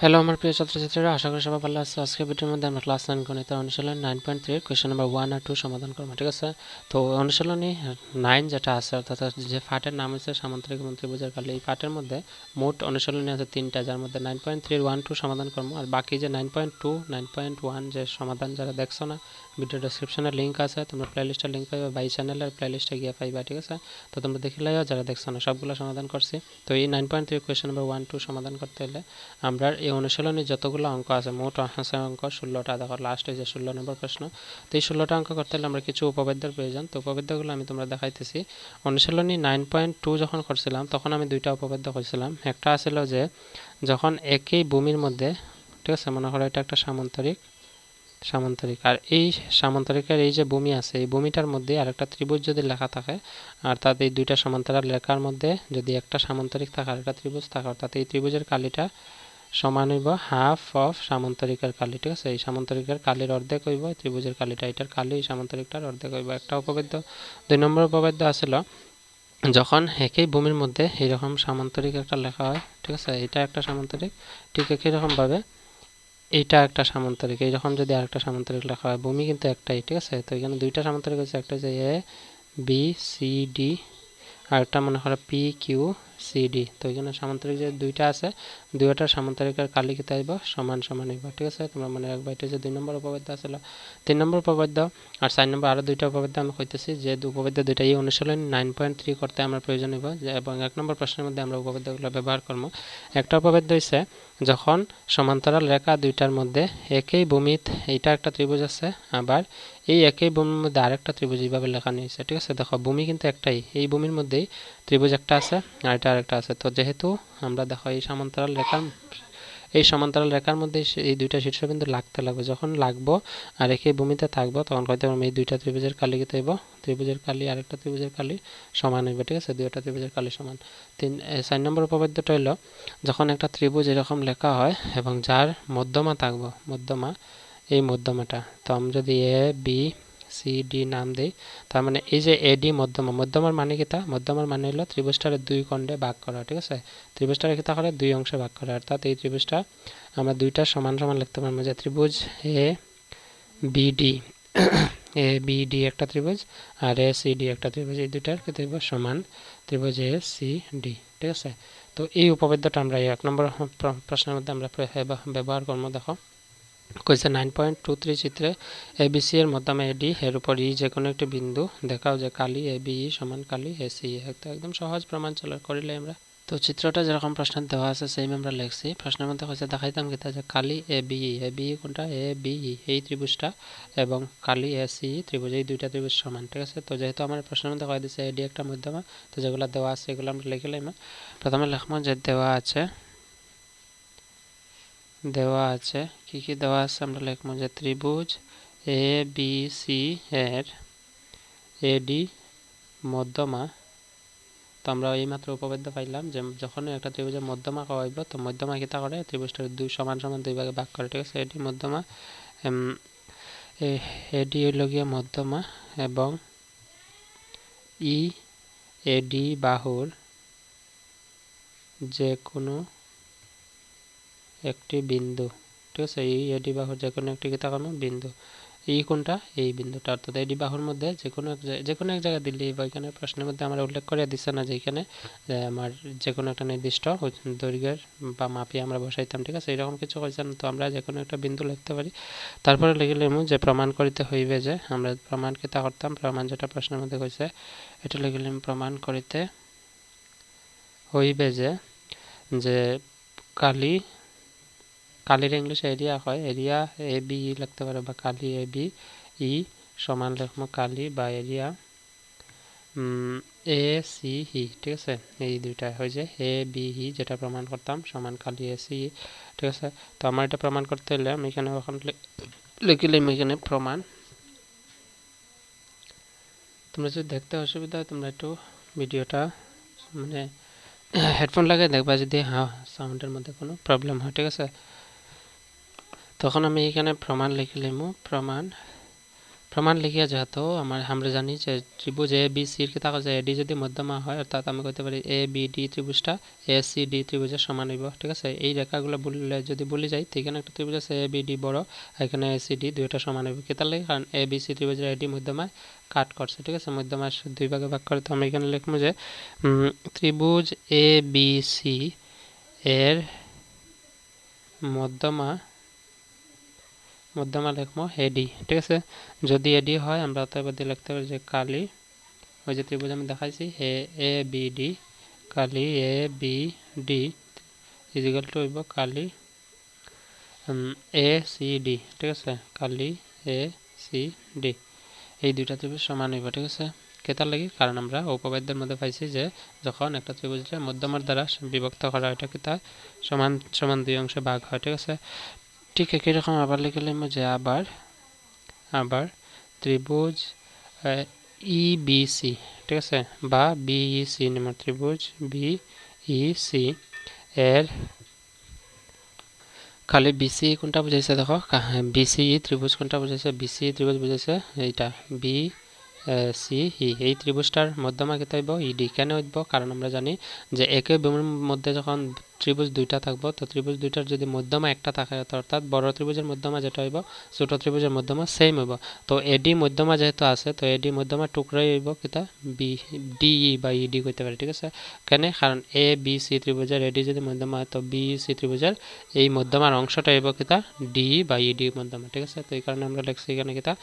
Hello আমার প্রিয় ছাত্রছাত্রীরা, আশা করি সবাই ভালো আছে। আজকের ভিডিওর মধ্যে আমরা ক্লাস 9 গণিতের অনুশীলন 9.3 কোয়েশ্চেন নাম্বার 1 আর 2 সমাধান করব। ঠিক আছে, তো অনুশীলনী 9 যেটা আছে, অর্থাৎ যে পাঠের নাম হচ্ছে সামান্তরিক এবং ত্রিভুজের কালি, এই পাঠের মধ্যে মোট অনুশীলনী আছে 3টা, যার মধ্যে 9.3 1 2 সমাধান করবো। আর বাকি যে 9.2 9.1 যে সমাধান যারা দেখছো না, ভিডিও ডেসক্রিপশনে লিঙ্ক আছে, তোমরা প্লেলিস্টের লিঙ্ক পাইবা বা এই চ্যানেলের প্লেলিস্টে গিয়ে পাইবা। ঠিক আছে, তো তোমরা দেখে লাইও যারা দেখছো না, সবগুলো সমাধান করছি। তো এই 9.3 কোয়েশ্চেন নাম্বার 1 2 সমাধান করতে হলে আমরা এই অনুশীলনী যতগুলো অঙ্ক আছে, মোট আছে অঙ্ক 16টা। দেখো লাস্টে যে 16 নম্বর প্রশ্ন, তো এই 16টা অঙ্ক করতে হলে আমরা কিছু উপপাদ্যের প্রয়োজন। তো উপপাদ্যগুলো আমি তোমরা দেখাইতেছি। অনুশীলনী 9.2 যখন করছিলাম তখন আমি দুইটা উপপাদ্য করছিলাম। একটা আছিল যে যখন একই ভূমির মধ্যে, ঠিক আছে, মনে করো এটা একটা সামান্তরিক আর এই সামান্তরিকের এই যে ভূমি আছে, এই ভূমিটার মধ্যে আরেকটা ত্রিভুজ যদি লেখা থাকে, আর তাতে এই দুইটা সমান্তরাল লেখার মধ্যে যদি একটা সামান্তরিক থাকে আর একটা ত্রিভুজ থাকে, অর্থাৎ এই ত্রিভুজের কালিটা সমান হইব হাফ অফ সামান্তরিকের কালি। ঠিক আছে, এই সামান্তরিকের কালির অর্ধেক হইব ত্রিভুজের কালিটা, এটার কালি এই সামান্তরিকটার অর্ধেক হইব। একটা উপপাদ্য। 2 নম্বর উপপাদ্য আসলে যখন একই ভূমির মধ্যে এইরকম সামান্তরিক একটা লেখা হয়, ঠিক আছে, এটা একটা সামান্তরিক, ঠিক একই রকমভাবে এইটা একটা সামান্তরিক, এইরকম যদি আরেকটা সামান্তরিক লেখা হয়, ভূমি কিন্তু একটাই। ঠিক আছে, তো এখানে দুইটা সামান্তরিক হচ্ছে, একটা হচ্ছে এ বি সি ডি, আর একটা মনে করো পি কিউ সি ডি। তো এখানে সামান্তরিক যে দুইটা আছে, দুইটার সামান্তরিকের কালি কি তাইব সমান সমান হইব। ঠিক আছে, তোমরা মনে রাখবা এটা যে 2 নম্বর উপপাদ্য আসলে। 3 নম্বর উপপাদ্য আর 4 নম্বর আরও দুইটা উপপাদ্য আমি কইতেছি, যে উপপাদ্য দুইটা এই অনুশীলনী 9.3 করতে আমরা প্রয়োজন হইব, এবং 1 নম্বর প্রশ্নের মধ্যে আমরা উপপাদ্যগুলো ব্যবহার করব। একটা উপপাদ্য হইছে যখন সমান্তরাল রেখা দুইটার মধ্যে একই ভূমিত, এইটা একটা ত্রিভুজ আছে, আবার এই একই ভূমির মধ্যে আরেকটা ত্রিভুজ এইভাবে লেখা নিয়েছে। ঠিক আছে, দেখো ভূমি কিন্তু একটাই, এই ভূমির মধ্যেই ত্রিভুজ একটা আছে আর এটা আরেকটা আছে। তো যেহেতু আমরা দেখো এই সমান্তরাল রেখার মধ্যে এই দুইটা শীর্ষবিন্দু লাগতে লাগবে, যখন লাগবো আর একই ভূমিতে থাকবো, তখন কইতে পারবো এই দুইটা ত্রিভুজের কালি কি হইব, ত্রিভুজের কালি আরেকটা ত্রিভুজের কালি সমান হইবে। ঠিক আছে, দুইটা ত্রিভুজের কালি সমান। 4 নম্বর উপপাদ্যটা হইল যখন একটা ত্রিভুজ এরকম লেখা হয় এবং যার মধ্যমা থাকবো, মধ্যমা, এই মধ্যমাটা, তো আমি যদি এ বি সি ডি নাম দেই, তার মানে এই যে এডি মধ্যমা, মধ্যমার মানে কি, তা মধ্যমার মানে হলো ত্রিভুজটারে দুই খণ্ডে ভাগ করা। ঠিক আছে, ত্রিভুজটারে কি তা করে দুই অংশে ভাগ করা, অর্থাৎ এই ত্রিভুজটা আমরা দুইটা সমান সমান লিখতে পারবো, যে ত্রিভুজ এ বিডি এ বিডি একটা ত্রিভুজ আর এ সি ডি একটা ত্রিভুজ, এই দুইটার কি ত্রিভুজ সমান, ত্রিভুজ এ সি ডি। ঠিক আছে, তো এই উপপাদ্যটা আমরা 1 নম্বর প্রশ্নের মধ্যে আমরা ব্যবহার করবো। দেখো কইছে 9.23 চিত্রে এবিসি এর মধ্যমা এডি, এর উপর ই যে কোনো একটি বিন্দু দেখাও যে কালি এ বি সমান কালি এ সি। একদম সহজ প্রমাণ চলে করিলে আমরা। তো চিত্রটা যেরকম প্রশ্ন দেওয়া আছে সেম আমরা লিখছি। প্রশ্নের মধ্যে কইছে দেখাইতাম কি, যে কালি এ বি কোনটা, এ বি এই ত্রিভুজটা, এবং কালি এ সি ত্রিভুজ, এই দুইটা ত্রিভুজ সমান। ঠিক আছে, তো যেহেতু আমার প্রশ্নের মধ্যে কয়ে দিচ্ছে এডি একটা মধ্যমা, তো যেগুলো দেওয়া আছে এগুলো আমরা লিখে লাইম। প্রথমে লিখবো যে দেওয়া আছে কি কি দেওয়া আছে, আমরা লিখবো যে ত্রিভুজ এ বি সি এর এডি মধ্যমা। তো আমরা এইমাত্র উপপাদ্য পাইলাম যে যখন একটা ত্রিভুজের মধ্যমা হইব, তো মধ্যমা কিতা করে, ত্রিভুজটার দুই সমান সমান দুই ভাগে ভাগ করে। ঠিক আছে, এডি মধ্যমা, এডি হইল গিয়ে মধ্যমা, এবং ই এডি বাহুর যে কোনো একটি বিন্দু। ঠিক আছে, এই এডি বাহুর যে কোনো একটি কিতা কোনো বিন্দু, এই কোনটা, এই বিন্দুটা, অর্থাৎ এডি বাহুর মধ্যে যে কোনো এক জায়গায় দিলে, এখানে প্রশ্নের মধ্যে আমরা উল্লেখ করে দিচ্ছে না যে এখানে আমার যে কোনো একটা নির্দিষ্ট দৈর্ঘ্যের বা মাপি আমরা বসাইতাম। ঠিক আছে, এরকম কিছু কইছে না, তো আমরা যে কোনো একটা বিন্দু লিখতে পারি। তারপরে লিখলাম যে প্রমাণ করিতে হইবে, যে আমরা প্রমাণ কিতা করতাম, প্রমাণ যেটা প্রশ্নের মধ্যে কইছে এটা লিখলাম, প্রমাণ করিতে হইবে যে কালির ইংলিশে এরিয়া হয়, এরিয়া এ বি লিখতে পারে, বা কালি এ বি ই সমান লিখবো কালি বা এরিয়া এ সি ই। ঠিক আছে, এই দুইটা হয়ে যায় এ বি ই, যেটা প্রমাণ করতাম সমান কালি এ সি ই। ঠিক আছে, তো আমার এটা প্রমাণ করতে হলে আমি এখানে এখন লিখিলাম এখানে প্রমাণ। তোমরা যদি দেখতে অসুবিধা হয় তোমরা একটু ভিডিওটা মানে হেডফোন লাগিয়ে দেখবা, যদি সাউন্ডের মধ্যে কোনো প্রবলেম হয়। ঠিক আছে, তখন আমি এখানে প্রমাণ লিখিলাম, প্রমাণ প্রমাণ লিখিয়া যেহেতু আমরা জানি যে ত্রিভুজ এ বি সির কিতা কইছে এডি যদি মধ্যমা হয় অর্থাৎ আমি কইতে পারি এ বি ডি ত্রিভুজটা এ সি ডি ত্রিভুজের সমান হইব ঠিক আছে এই রেখাগুলো বললে যদি বলি যাই এখানে একটা ত্রিভুজ আছে এ বি ডি বড় এখানে এ সি ডি দুইটা সমান হইব কিতা লাগে কারণ এ বি সি ত্রিভুজের এডি মধ্যমায় কাট করছে ঠিক আছে মধ্যমায় দুই ভাগে ভাগ করে তো আমরা এখানে লিখবো যে ত্রিভুজ এ বি সি এর মধ্যমা লিখবো এডি ঠিক আছে যদি এডি হয় আমরা তারপর দিয়ে লিখতে পারি যে কালি ওই যে ত্রিভুজ আমি দেখাইছি এ B D Kali A B D is equal two হইব কালি এ সি ডি ঠিক আছে কালি এ সি ডি এই দুইটা ত্রিভুজ সমান হইব ঠিক আছে কেতার লাগি কারণ আমরা উপপাদ্যের মধ্যে পাইছি যে যখন একটা ত্রিভুজকে মধ্যমার দ্বারা বিভক্ত করা হয় এটা কিতা সমান সমান দুই অংশে ভাগ হয় ঠিক আছে ঠিক একই রকম আবার লিখে লিখব যে আবার ত্রিভুজ ই বি সি ঠিক আছে বা বিইসি নামের ত্রিভুজ বিইসি এর খালি বিসি কোনটা বুঝাইছে দেখো বিসি ত্রিভুজ কোনটা বুঝাইছে বিসি ত্রিভুজ বুঝাইছে এইটা বি সি ই এই ত্রিভুজটার মধ্যমা কেতে হইব ইডি কেন হইব কারণ আমরা জানি যে একই ভূমির মধ্যে যখন ত্রিভুজ দুইটা থাকবো তো ত্রিভুজ দুইটার যদি মধ্যমা একটা থাকে অর্থাৎ বড় ত্রিভুজের মধ্যমা যেটা হইব ছোট ত্রিভুজের মধ্যমা সেম হইব তো এডি মধ্যমা যেহেতু আছে তো এডি মধ্যমা টুকরাই হইব কিতা বি ডি বা ইডি কইতে পারি ঠিক আছে কেন কারণ এ বি সি ত্রিভুজের এডি যদি মধ্যমা হয় তো বি সি ত্রিভুজের এই মধ্যমার অংশটা হইব কিতা ডি বা ইডি মধ্যমা ঠিক আছে তো এই কারণে আমরা লিখছি এখানে কিতা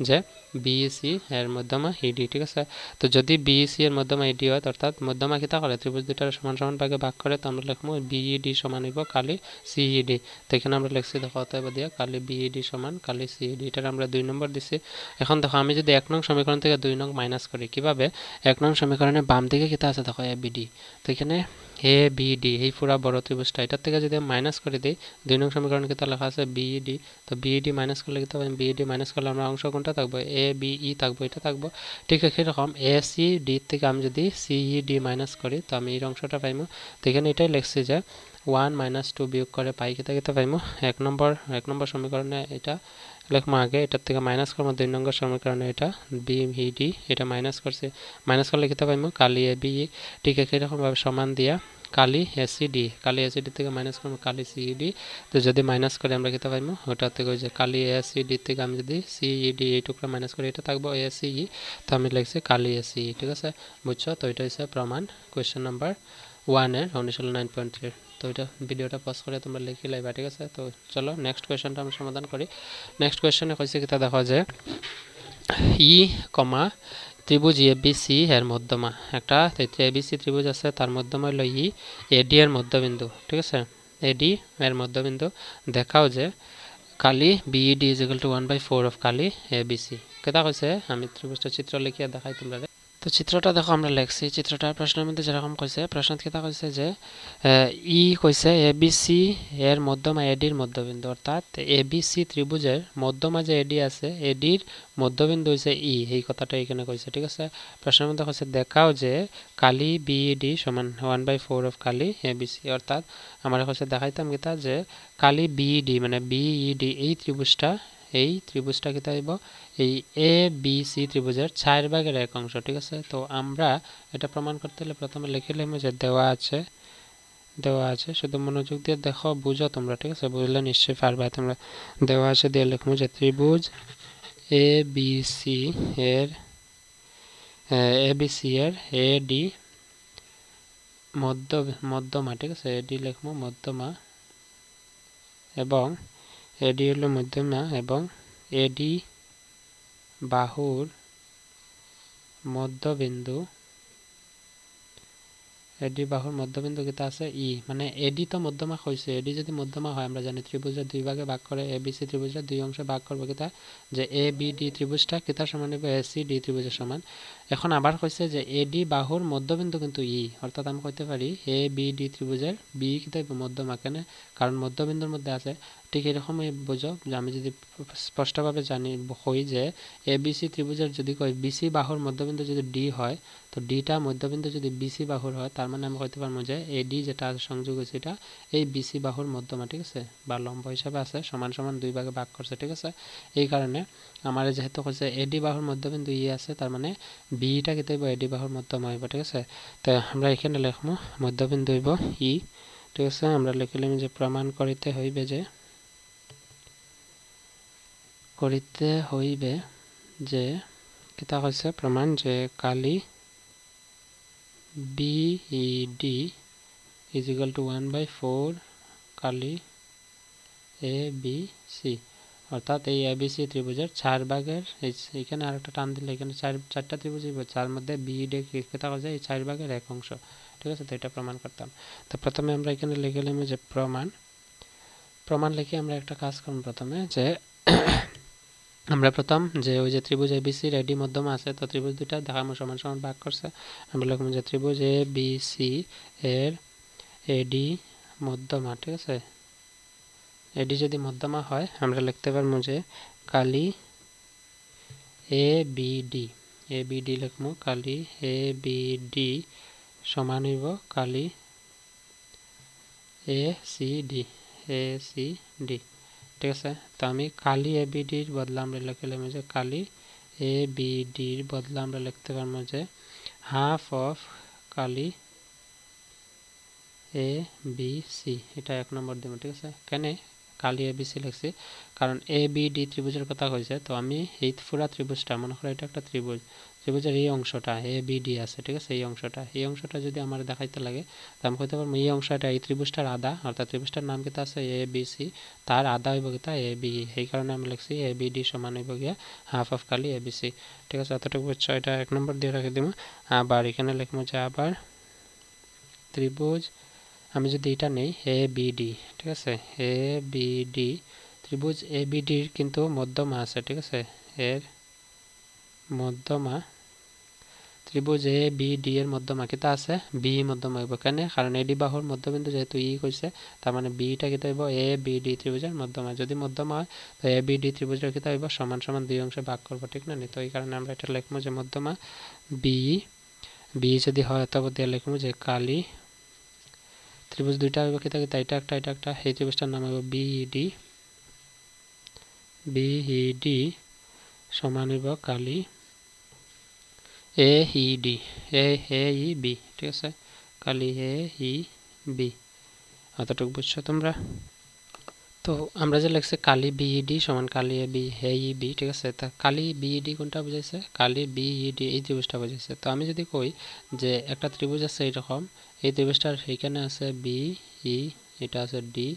যে বিইসি এর মধ্যমা ইডি ঠিক আছে তো যদি বিইসি এর মধ্যমা ইডি হয় অর্থাৎ মধ্যমা কিতা করে ত্রিভুজ দুইটার সমান সমান ভাগে ভাগ করে তো আমরা লিখবো বিইডি সমান হইব কালি সিইডি তো এখানে আমরা লিখছি দেখো অতএব দিয়া কালি বিইডি সমান কালি সিইডি এটার আমরা 2 নম্বর দিছি এখন দেখো আমি যদি 1 নং সমীকরণ থেকে 2 নং মাইনাস করি কিভাবে 1 নং সমীকরণে বাম দিকে কিতা আছে দেখো এবিডি তো এখানে এ বি ডি এই পুরা বড় ত্রিভুজটা এটার থেকে যদি মাইনাস করে দিই 2 নং সমীকরণে কিতা লেখা আছে বিইডি তো বিইডি মাইনাস করলে কিতা হবে বিইডি মাইনাস করলে আমরা অংশ কোনটা থাকবে এ বি ই থাকবে এটা থাকবে ঠিক একই রকম এ সি ডি থেকে আমি যদি সিইডি মাইনাস করি তো আমি এই অংশটা পাইমু তো এখানে এটাই লিখছি যে 1 - 2 বিয়োগ করে পাই কিতা পাইমু 1 নম্বর সমীকরণে এটা লিখবো আগে এটার থেকে মাইনাস করবো 2 নম্বর সমীকরণে এটা বিইডি এটা মাইনাস করছে মাইনাস করলে কিতা পাইমু কালি এ বি ঠিক একই রকম ভাবে সমান দিয়া কালি এসিডি থেকে মাইনাস করবো কালি সিইডি তো যদি মাইনাস করে আমরা কিতা পাইমু ওটা থেকে ওই যে কালি এসিডি থেকে আমি যদি সিইডি এই টুকরা মাইনাস করি এটা থাকবো এসিই তো আমি লিখছি কালি এসিই ঠিক আছে বুঝছো তো এটা হচ্ছে প্রমাণ কোশ্চেন নাম্বার 1 এর অনুশীলন 9.3 তো এটা ভিডিওটা পজ করে তোমরা লিখে লাইবা ঠিক আছে তো চলো নেক্সট কোশ্চেনটা আমরা সমাধান করি নেক্সট কোশ্চেনে কইছে কিতা দেখো যে ই কমা ত্রিভুজ এবিসি এর মধ্যমা একটা এবিসি ত্রিভুজ আছে তার মধ্যমা হলো ই এডি এর মধ্যবিন্দু ঠিক আছে এডি এর মধ্যবিন্দু দেখাও যে কালি BED is equal to 1/4 of কালি এবিসি কেটা কইছে আমি ত্রিভুজটা চিত্র লিখিয়া দেখাই তোমরা তো চিত্রটা দেখো আমরা লিখছি চিত্রটা প্রশ্নের মধ্যে যেরকম কইছে প্রশ্নত কেটা কইছে যে ই কইছে এবিসি এর মধ্যমা এডির মধ্যবিন্দু অর্থাৎ এবিসি ত্রিভুজের মধ্যমা যে এডি আছে এডির মধ্যবিন্দু হইছে ই এই কথাটা এখানে কইছে ঠিক আছে প্রশ্নের মধ্যে কইছে দেখাও যে কালি বিইডি সমান 1/4 অফ কালি এবিসি অর্থাৎ আমরা কইছে দেখাইতাম কিতা যে কালি বিইডি মানে বিইডি এই ত্রিভুজটা কিতা হইব এই এ বি সি ত্রিভুজের 4/1 অংশ ঠিক আছে তো আমরা এটা প্রমাণ করতে হলে প্রথমে লিখে নিলাম যে দেওয়া আছে শুধু মনোযোগ দিয়ে দেখো বুঝো তোমরা ঠিক আছে বুঝলে নিশ্চয়ই পারবে তোমরা দেওয়া আছে দিয়ে লিখবো যে ত্রিভুজ এ বি সি এর এডি মধ্যমা ঠিক আছে এডি লিখবো মধ্যমা এবং এডি হলো মধ্যমা এবং এডি বাহুর মধ্যবিন্দু কিতা আছে ই মানে এডি তো মধ্যমা হইছে এডি যদি মধ্যমা হয় আমরা জানি ত্রিভুজের দুই ভাগে ভাগ করে এবিসি ত্রিভুজের দুই অংশে ভাগ করব কিতা যে এ বি ডি ত্রিভুজটা কিতার সমান হবে এসি ডি ত্রিভুজের সমান এখন আবার কইছে যে এডি বাহুর মধ্যবিন্দু কিন্তু ই, অর্থাৎ আমি কইতে পারি এ বি ডি ত্রিভুজের বি কিন্তু মধ্যমা, কেন? কারণ মধ্যবিন্দুর মধ্যে আছে। ঠিক এরকমই বুঝো যে আমি যদি স্পষ্টভাবে জানি হই যে এ বি সি ত্রিভুজের যদি কই বিসি বাহুর মধ্যবিন্দু যদি ডি হয়, তো ডিটা মধ্যবিন্দু যদি বিসি বাহুর হয়, তার মানে আমি কইতে পারবো যে এডি যেটা সংযোগ হয়েছে এটা এই বিসি বাহুর মধ্যমা, ঠিক আছে, বা লম্ব হিসাবে আছে, সমান সমান দুই ভাগে ভাগ করছে, ঠিক আছে। এই কারণে আমার যেহেতু কইছে এডি বাহুর মধ্যবিন্দু ই আছে, তার মানে বিটা কেটে হইব এডি বাহুর মধ্যমা হইব, ঠিক আছে। তো আমরা এখানে লিখবো মধ্যবিন্দু হইব ই, ঠিক আছে। আমরা লিখিলাম যে প্রমাণ করিতে হইবে যে কিতা কইছে প্রমাণ যে কালি বিইডি ইজ ইকুয়াল টু 1/4 কালি এ বি সি, অর্থাৎ এই এবিসি ত্রিভুজের 4 ভাগের এইখানে আরেকটা টান দিলে এখানে চারটা ত্রিভুজ হইব, যার মধ্যে বিইডি কিতা কইছে এই 4 ভাগের এক অংশ, ঠিক আছে। তো এটা প্রমাণ করতাম। তো প্রথমে আমরা এখানে লিখলাম যে প্রমাণ লিখে আমরা একটা কাজ করব। প্রথমে যে আমরা প্রথম যে ওই যে ত্রিভুজ এবিসি এডি মধ্যমা আছে, তো ত্রিভুজ দুইটা দেখামো সমান সমান ভাগ করছে। আমরা লিখব যে ত্রিভুজ এ বি সি এর এডি মধ্যমা, ঠিক আছে। এডি যদি মধ্যমা হয় আমরা লিখতে পারবো যে কালি এ বি ডি লিখবো, কালি এ বি ডি সমান হইব কালি এ সি ডি, ঠিক আছে। তো আমি কালি এ বি ডির বদলে আমরা লিখলাম যে কালি এ বি ডির বদলে আমরা লিখতে পারবো যে হাফ অফ কালি এ বি সি, এটা 1 নম্বর দিব, ঠিক আছে। কেন কালি এ বি সি লিখছি? কারণ এ বি ডি ত্রিভুজের কথা কইছে। তো আমি এই পুরা ত্রিভুজটা মনে করো এটা একটা ত্রিভুজের এই অংশটা এ বি ডি আছে, ঠিক আছে। এই অংশটা যদি আমার দেখাইতে লাগে, তো আমি কইতে পারবো এই অংশটা এই ত্রিভুজটার আধা, অর্থাৎ ত্রিভুজটার নাম কিতা আছে এ বি সি, তার আধা হইব কিতা এ বি। এই কারণে আমি লিখছি এ বি ডি সমান হইব গিয়া হাফ অফ কালি এ বি সি, ঠিক আছে। এতটুকু বুঝছো? এটা 1 নম্বর দিয়ে রেখে দিব। আবার এখানে লিখবো যে আবার ত্রিভুজ আমি যদি এটা নেই এ বি ডি, ঠিক আছে, এ বি ডি ত্রিভুজ এ বি ডির কিন্তু মধ্যমা আছে, ঠিক আছে। এর মধ্যমা ত্রিভুজ এ বি ডি এর মধ্যমা কিতা আছে বি মধ্যমা হইব। কেন? কারণ এডি বাহুর মধ্যবিন্দু যেহেতু ই কইছে, তার মানে বিটা কিতা হইব এ বি ডি ত্রিভুজের মধ্যমা। যদি মধ্যমা হয় তো এ বি ডি ত্রিভুজের কিতা হইব সমান সমান দুই অংশে ভাগ করব, ঠিক না? তো এই কারণে আমরা এটা লিখবো যে মধ্যমা বি যদি হয় তবে দিয়ে লিখবো যে কালি ত্রিভুজ দুইটা হইব কিতা কিতা এটা একটা এই ত্রিভুজটার নাম হইব বিইডি সমান হইব কালি এ ই ডি ই বি, ঠিক আছে, কালি এ ই বি। অতটুকু বুঝছো তোমরা? তো আমরা যে লিখছি কালি বিইডি সমান কালি এ ই বি, ঠিক আছে। তা কালি বিইডি কোনটা বুঝাইছে? কালি বিইডি এই ত্রিভুজটা বুঝাইছে। তো আমি যদি কই যে একটা ত্রিভুজ আছে এইরকম, এই ত্রিভুজটার এখানে আছে বি ই, এটা আছে ডি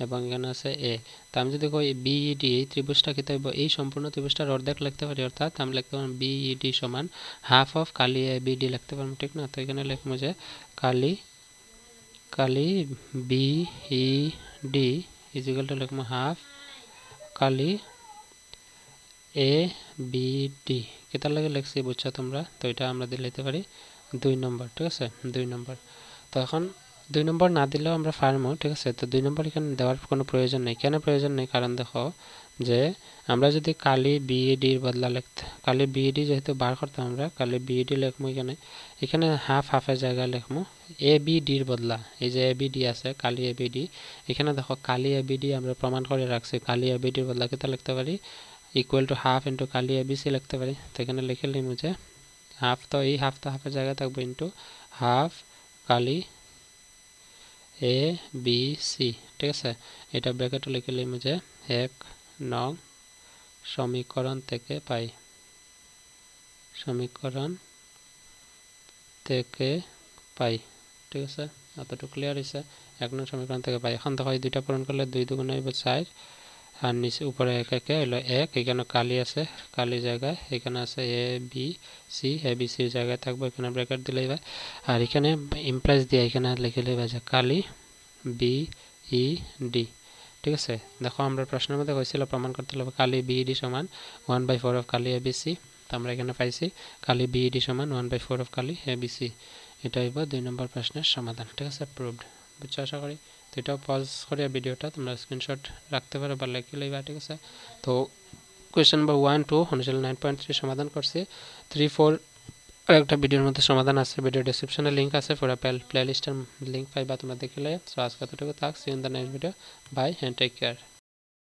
এবং এখানে আছে এ। তো আমি যদি কই বিইডি এই ত্রিভুজটা কি হইব এই সম্পূর্ণ ত্রিভুজটার অর্ধেক লিখতে পারি, অর্থাৎ আমি লিখতে পারি বিইডি সমান হাফ অফ কালি এ বিডি লিখতে পারবো, ঠিক না? তো এখানে লিখবো যে কালি বিইডি ইজ ইকুয়াল টু লিখবো half Kali A B D. কেতার লাগে লিখছি বুঝছো তোমরা? তো এটা আমরা দিলে দিতে পারি 2 নম্বর, ঠিক আছে, 2 নম্বর। তো এখন 2 নম্বর না দিলেও আমরা পারবো, ঠিক আছে। তো 2 নম্বর এখানে দেওয়ার কোনো প্রয়োজন নেই। কেন প্রয়োজন নেই? কারণ দেখো যে আমরা যদি কালি বিইডির বদলা লিখতে, কালি বিইডি যেহেতু বার করতাম, আমরা কালি বিইডি লিখবো এখানে হাফের জায়গায় লিখবো এ বি ডির বদলা। এই যে এ বি ডি আছে কালি এ বি ডি, এখানে দেখো কালি এ বি ডি আমরা প্রমাণ করে রাখছি। কালি এ বি ডির বদলা কেতা লিখতে পারি ইকুয়াল টু হাফ ইন্টু কালি এ বি সি লিখতে পারি। তো এখানে লিখে নিব যে হাফ, তো এই হাফ তো হাফের জায়গায় থাকবে into half Kali A B C, ঠিক আছে। এটা ব্র্যাকেটে লিখে নিব যে 1 নং সমীকরণ থেকে পাই, ঠিক আছে। এতটুকু ক্লিয়ার হয়েছে? 1 নং সমীকরণ থেকে পাই। এখন দেখো এই দুইটা পূরণ করলে 2 2 হইব 4 আর নিচে উপরে 1 1 হলো 1। এখানে কালি আছে, কালি জায়গায় এখানে আছে এ বি সির জায়গায় থাকবে, এখানে ব্র্যাকেট দিলেই হয়। আর এখানে ইমপ্লাইজ দিয়ে এখানে লিখে নেবে যে কালি বি ই ডি, ঠিক আছে। দেখো আমরা প্রশ্নের মধ্যে কইছিল প্রমাণ করতে হবে কালি বিইডি সমান 1/4 অফ কালি এবিসি। তো আমরা এখানে পাইছি কালি বিইডি সমান 1/4 অফ কালি এবিসি। এটা হইব 2 নম্বর প্রশ্নের সমাধান। ঠিক আছে, প্রুভড। বুঝছো আশা করি। তো এটাও পজ করে ভিডিওটা তোমরা স্ক্রিনশট রাখতে পারো বা লিখে লইবা। ঠিক আছে, তো কোয়েশ্চেন নাম্বার 1 2 অনুশীলন 9.3 সমাধান করছি। 3 4 আর একটা ভিডিওর মধ্যে সমাধান আছে, ভিডিও ডেসক্রিপশনে লিংক আছে, পুরো প্লেলিস্টের লিংক পাইবা, তোমরা দেখলে। সো আজকে এতটুকু থাক, see in the next video, bye and take care.